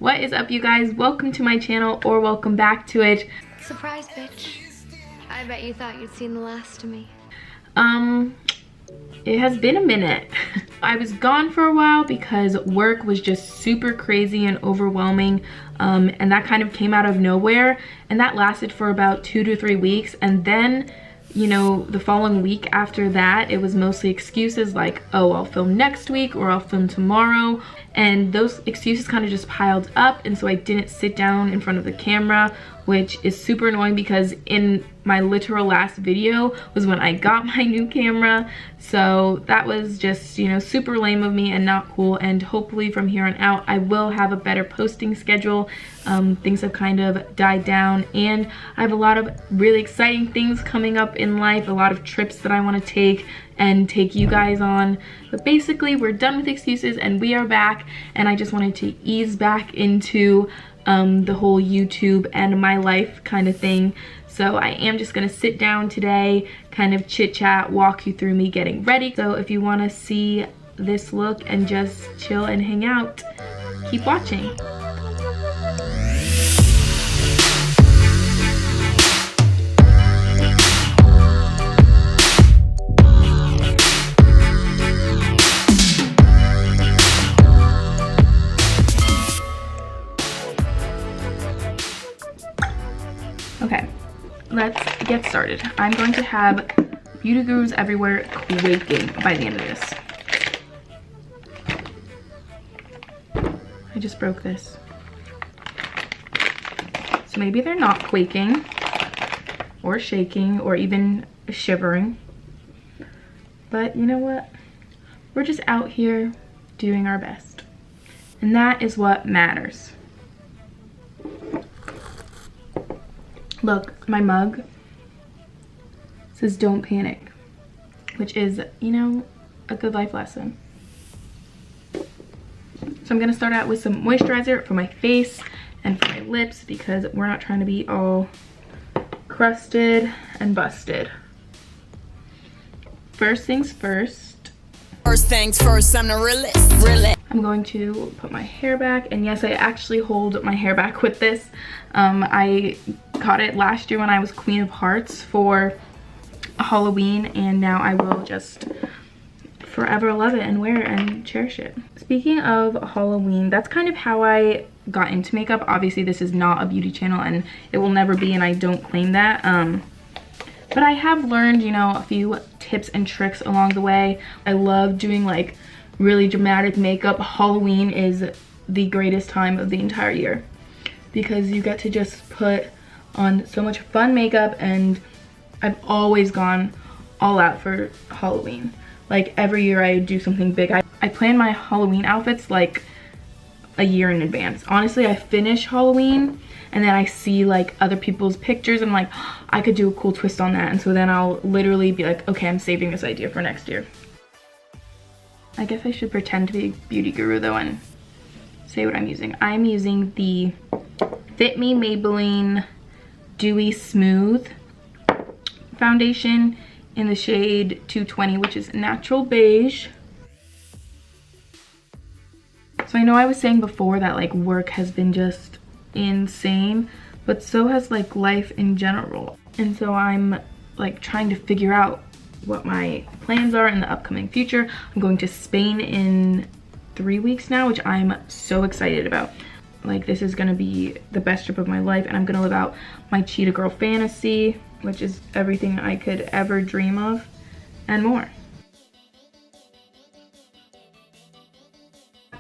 What is up, you guys? Welcome to my channel, or welcome back to it. Surprise, bitch. I bet you thought you'd seen the last of me. It has been a minute. I was gone for a while because work was just super crazy and overwhelming, and that kind of came out of nowhere, and that lasted for about 2 to 3 weeks. And then, you know, the following week after that, it was mostly excuses like, oh, I'll film next week or I'll film tomorrow. And those excuses kind of just piled up, and so I didn't sit down in front of the camera, which is super annoying because in my literal last video was when I got my new camera. So that was just, you know, super lame of me and not cool. And hopefully from here on out I will have a better posting schedule. Things have kind of died down, and I have a lot of really exciting things coming up in life, a lot of trips that I want to take and take you guys on. But basically, we're done with excuses and we are back, and I just wanted to ease back into the whole YouTube and my life kind of thing. So I am just gonna sit down today, kind of chit chat, walk you through me getting ready. So if you want to see this look and just chill and hang out, keep watching. Okay, let's get started. I'm going to have beauty gurus everywhere quaking by the end of this. I just broke this. So maybe they're not quaking or shaking or even shivering. But you know what? We're just out here doing our best. And that is what matters. Look, my mug says don't panic, which is, you know, a good life lesson. So I'm gonna start out with some moisturizer for my face and for my lips because we're not trying to be all crusted and busted. First things first. First things first, I'm the realist. I'm going to put my hair back, and yes, I actually hold my hair back with this. I got it last year when I was Queen of Hearts for Halloween, and now I will just forever love it and wear it and cherish it. Speaking of Halloween, that's kind of how I got into makeup. Obviously this is not a beauty channel and it will never be, and I don't claim that. But I have learned, you know, a few tips and tricks along the way. I love doing like really dramatic makeup. Halloween is the greatest time of the entire year because you get to just put on so much fun makeup, and I've always gone all out for Halloween. Like every year I do something big. I plan my Halloween outfits like a year in advance. Honestly, I finish Halloween and then I see like other people's pictures and I'm like, oh, I could do a cool twist on that. And so then I'll literally be like, okay, I'm saving this idea for next year. I guess I should pretend to be a beauty guru though and say what I'm using. I'm using the Fit Me Maybelline Dewy Smooth foundation in the shade 220, which is natural beige. So I know I was saying before that like work has been just insane, but so has like life in general. And so I'm like trying to figure out what my plans are in the upcoming future. I'm going to Spain in 3 weeks now, which I'm so excited about. Like this is gonna be the best trip of my life, and I'm gonna live out my cheetah girl fantasy, which is everything I could ever dream of and more.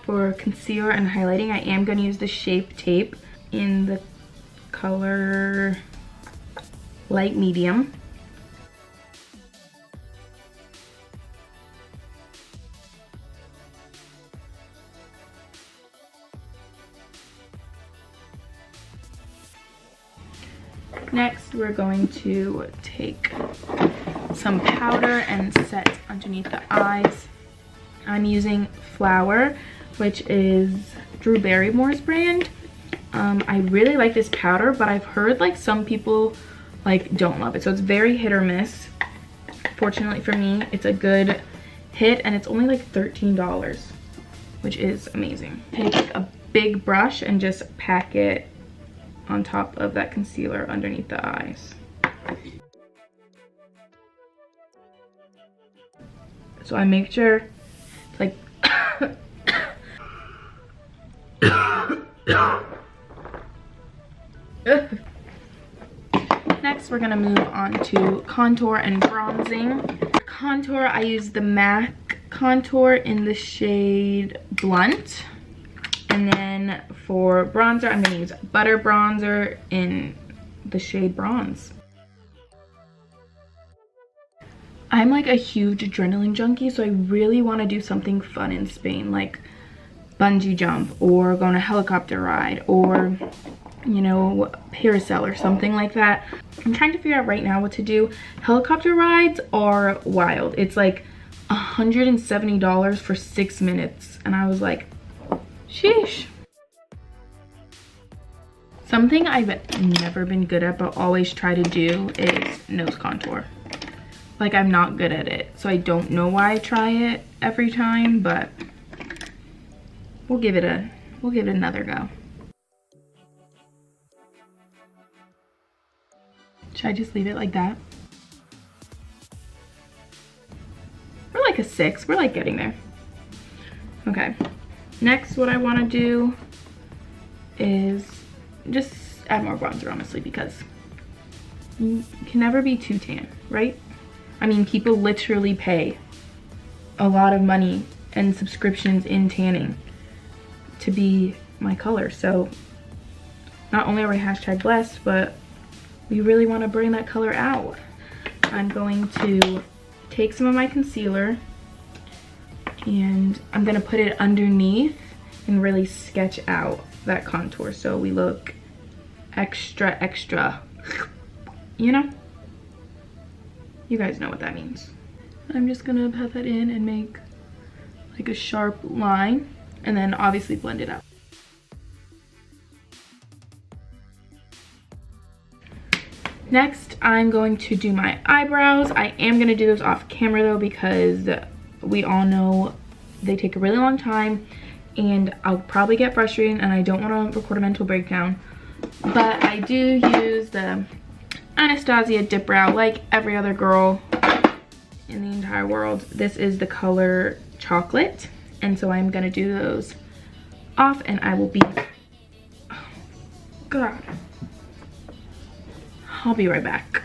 For concealer and highlighting, I am gonna use the Shape Tape in the color light medium. Next, we're going to take some powder and set underneath the eyes. I'm using Flower, which is Drew Barrymore's brand. I really like this powder, but I've heard like some people like don't love it, so it's very hit or miss. Fortunately for me, it's a good hit, and it's only like $13, which is amazing. Take a big brush and just pack it on top of that concealer underneath the eyes. So I make sure it's like Next, we're gonna move on to contour and bronzing. Contour, I use the MAC contour in the shade Blunt. And then for bronzer, I'm gonna use Butter Bronzer in the shade Bronze. I'm like a huge adrenaline junkie, so I really wanna do something fun in Spain, like bungee jump or go on a helicopter ride or, you know, parasail or something like that. I'm trying to figure out right now what to do. Helicopter rides are wild. It's like $170 for 6 minutes. And I was like, sheesh. Something I've never been good at but always try to do is nose contour. Like, I'm not good at it. So I don't know why I try it every time, but we'll give it another go. Should I just leave it like that? We're like a 6. We're like getting there. Okay. Next, what I want to do is just add more bronzer, honestly, because you can never be too tan, right? I mean, people literally pay a lot of money and subscriptions in tanning to be my color. So not only are we #blessed, but we really want to bring that color out. I'm going to take some of my concealer and I'm going to put it underneath and really sketch out that contour so we look extra, you know? You guys know what that means. I'm just going to pat that in and make like a sharp line and then obviously blend it out. Next, I'm going to do my eyebrows. I am going to do those off camera though because we all know they take a really long time and I'll probably get frustrated and I don't want to record a mental breakdown. But I do use the Anastasia Dip Brow like every other girl in the entire world. This is the color Chocolate, and so I'm going to do those off and I will be... Oh, God. I'll be right back.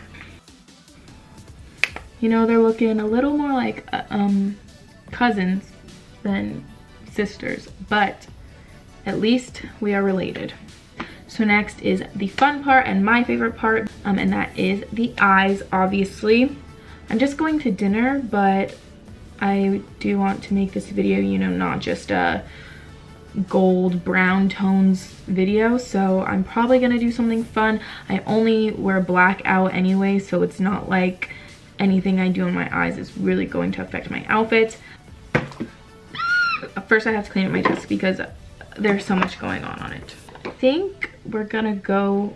You know, they're looking a little more like cousins than sisters, but at least we are related. So next is the fun part and my favorite part, and that is the eyes, obviously. I'm just going to dinner, but I do want to make this video, you know, not just a gold brown tones video, so I'm probably gonna do something fun. I only wear black out anyway, so it's not like anything I do on my eyes is really going to affect my outfit. First I have to clean up my desk because there's so much going on it. I think we're gonna go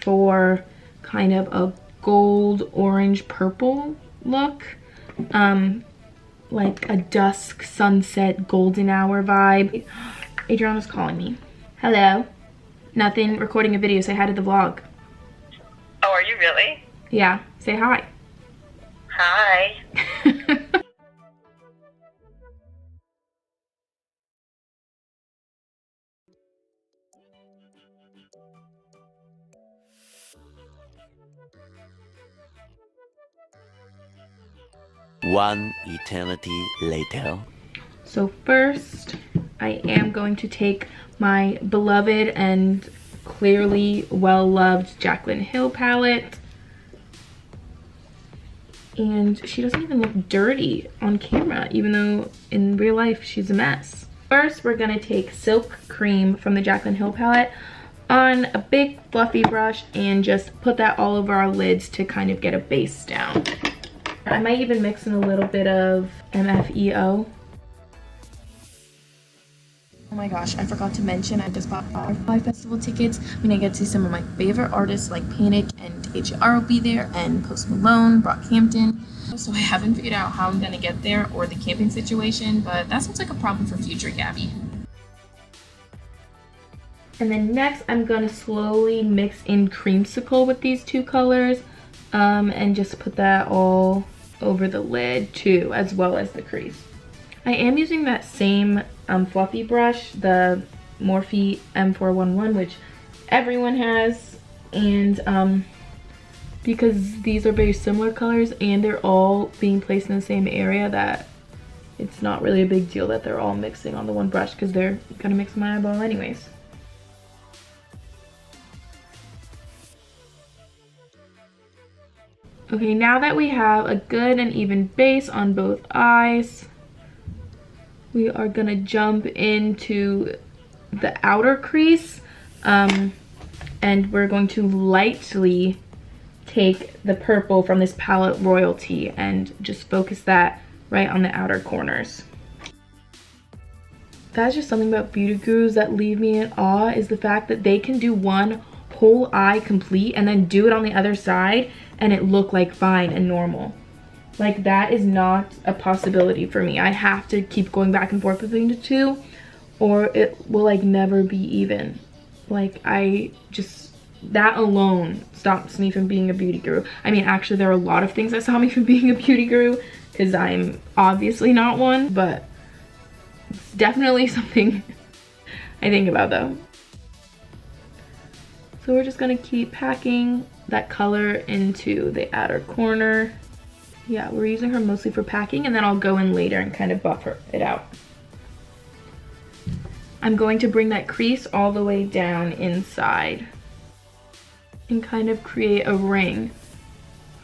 for kind of a gold orange purple look, like a dusk sunset golden hour vibe. Adriana's calling me. Hello. Nothing, recording a video. Say hi to the vlog. Oh, are you really? Yeah, say hi. Hi. One eternity later. So first, I am going to take my beloved and clearly well-loved Jaclyn Hill palette. And she doesn't even look dirty on camera, even though in real life she's a mess. First, we're gonna take Silk Cream from the Jaclyn Hill palette on a big fluffy brush and just put that all over our lids to kind of get a base down. I might even mix in a little bit of MFEO. Oh my gosh, I forgot to mention I just bought Firefly Festival tickets. I'm gonna get to see some of my favorite artists like Panic and HR will be there, and Post Malone, Brockhampton. So I haven't figured out how I'm gonna get there or the camping situation, but that sounds like a problem for future Gabby. And then next, I'm gonna slowly mix in creamsicle with these two colors and just put that all over the lid too, as well as the crease. I am using that same fluffy brush, the Morphe M411, which everyone has, and because these are very similar colors and they're all being placed in the same area, that it's not really a big deal that they're all mixing on the one brush, because they're gonna mix my eyeball anyways. Okay, now that we have a good and even base on both eyes, we are gonna jump into the outer crease, and we're going to lightly take the purple from this palette Royalty and just focus that right on the outer corners. That's just something about beauty gurus that leave me in awe, is the fact that they can do one whole eye complete and then do it on the other side and it look like fine and normal. Like, that is not a possibility for me. I have to keep going back and forth between the two, or it will like never be even. Like, that alone stops me from being a beauty guru. I mean, actually there are a lot of things that stop me from being a beauty guru, because I'm obviously not one, but it's definitely something I think about though. So we're just gonna keep packing that color into the outer corner. Yeah, we're using her mostly for packing, and then I'll go in later and kind of buff it out. I'm going to bring that crease all the way down inside and kind of create a ring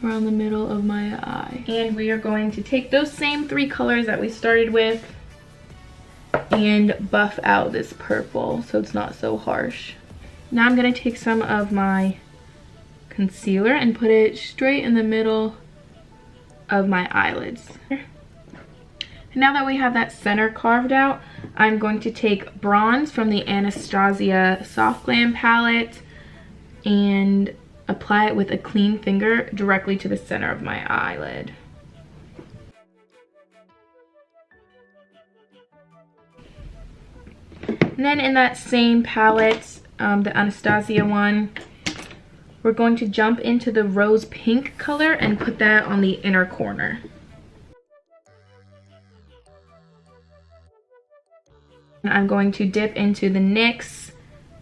around the middle of my eye. And we are going to take those same three colors that we started with and buff out this purple so it's not so harsh. Now I'm going to take some of my concealer and put it straight in the middle of my eyelids. And now that we have that center carved out, I'm going to take bronze from the Anastasia Soft Glam palette and apply it with a clean finger directly to the center of my eyelid. And then in that same palette, the Anastasia one, we're going to jump into the rose pink color and put that on the inner corner. And I'm going to dip into the NYX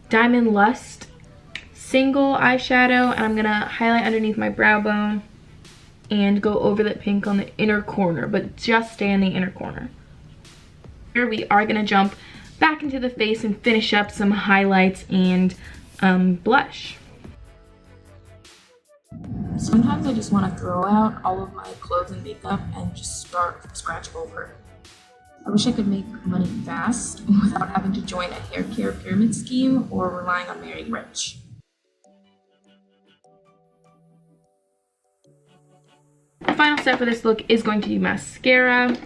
Diamond Lust single eyeshadow, and I'm gonna highlight underneath my brow bone and go over that pink on the inner corner, but just stay in the inner corner. Here we are gonna jump back into the face and finish up some highlights and blush. Sometimes I just want to throw out all of my clothes and makeup and just start from scratch over. I wish I could make money fast without having to join a hair care pyramid scheme or relying on marrying rich. The final step for this look is going to be mascara.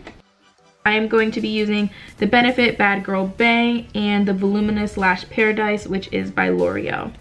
I am going to be using the Benefit Bad Girl Bang and the Voluminous Lash Paradise, which is by L'Oreal.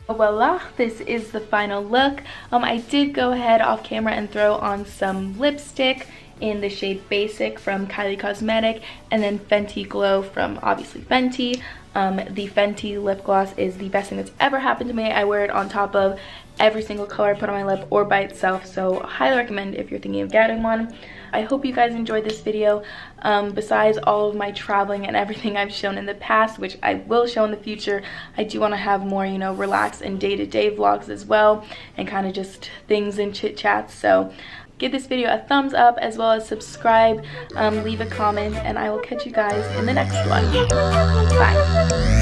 Voila, this is the final look. I did go ahead off camera and throw on some lipstick in the shade Basic from Kylie Cosmetic, and then Fenty Glow from obviously Fenty. The Fenty lip gloss is the best thing that's ever happened to me. I wear it on top of every single color I put on my lip or by itself, so highly recommend if you're thinking of getting one. I hope you guys enjoyed this video. Besides all of my traveling and everything I've shown in the past, which I will show in the future, I do want to have more, you know, relaxed and day-to-day vlogs as well, and kind of just things and chit chats. So give this video a thumbs up, as well as subscribe, leave a comment, and I will catch you guys in the next one. Bye.